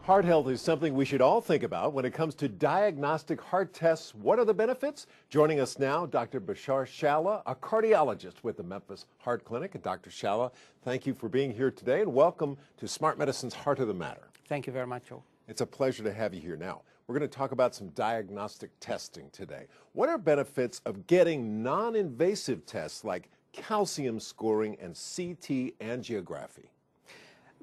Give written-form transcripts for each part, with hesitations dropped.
Heart health is something we should all think about when it comes to diagnostic heart tests. What are the benefits? Joining us now, Dr. Bashar Shalla, a cardiologist with the Memphis Heart Clinic. And Dr. Shalla, thank you for being here today and welcome to Smart Medicine's Heart of the Matter. Thank you very much, Joe. It's a pleasure to have you here. Now, we're going to talk about some diagnostic testing today. What are benefits of getting non-invasive tests like calcium scoring and CT angiography?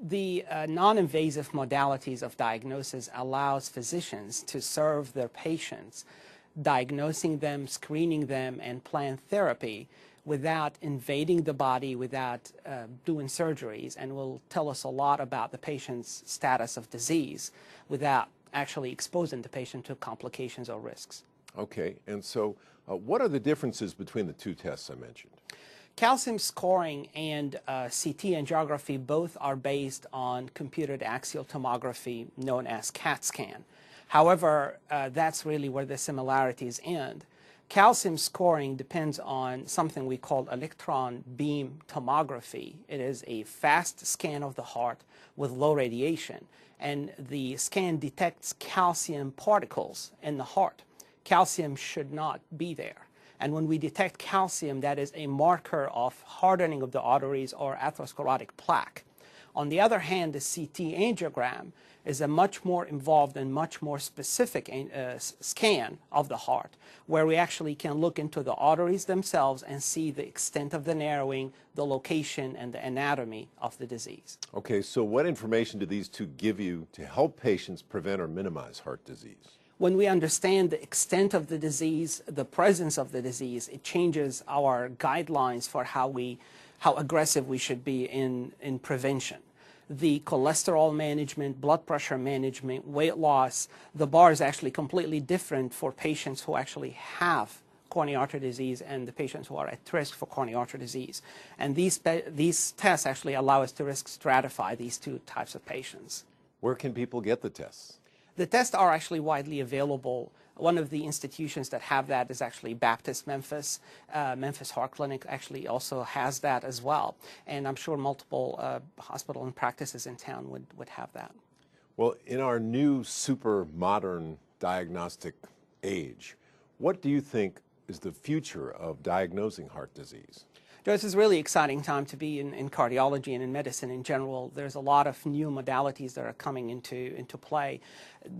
The non-invasive modalities of diagnosis allows physicians to serve their patients, diagnosing them, screening them, and plan therapy without invading the body, without doing surgeries, and will tell us a lot about the patient's status of disease without actually exposing the patient to complications or risks. Okay, and so what are the differences between the two tests I mentioned? Calcium scoring and CT angiography both are based on computed axial tomography known as CAT scan. However, that's really where the similarities end. Calcium scoring depends on something we call electron beam tomography. It is a fast scan of the heart with low radiation, and the scan detects calcium particles in the heart. Calcium should not be there. And when we detect calcium, that is a marker of hardening of the arteries or atherosclerotic plaque. On the other hand, the CT angiogram is a much more involved and much more specific scan of the heart, where we actually can look into the arteries themselves and see the extent of the narrowing, the location, and the anatomy of the disease. Okay, so what information do these two give you to help patients prevent or minimize heart disease? When we understand the extent of the disease, the presence of the disease, it changes our guidelines for how aggressive we should be in prevention. The cholesterol management, blood pressure management, weight loss, the bar is actually completely different for patients who actually have coronary artery disease and the patients who are at risk for coronary artery disease. And these tests actually allow us to risk stratify these two types of patients. Where can people get the tests? The tests are actually widely available. One of the institutions that have that is actually Baptist Memphis. Memphis Heart Clinic actually also has that as well. And I'm sure multiple hospitals and practices in town would have that. Well, in our new super modern diagnostic age, what do you think is the future of diagnosing heart disease? Joe, this is a really exciting time to be in cardiology and in medicine in general. There's a lot of new modalities that are coming into play.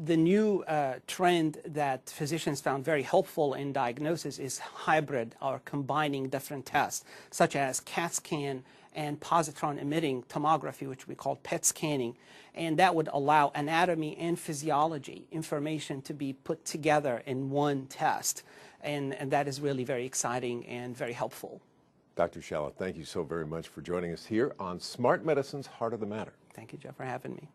The new trend that physicians found very helpful in diagnosis is hybrid or combining different tests, such as CAT scan and positron emitting tomography, which we call PET scanning. And that would allow anatomy and physiology information to be put together in one test. And that is really very exciting and very helpful. Dr. Shalla, thank you so very much for joining us here on Smart Medicine's Heart of the Matter. Thank you, Jeff, for having me.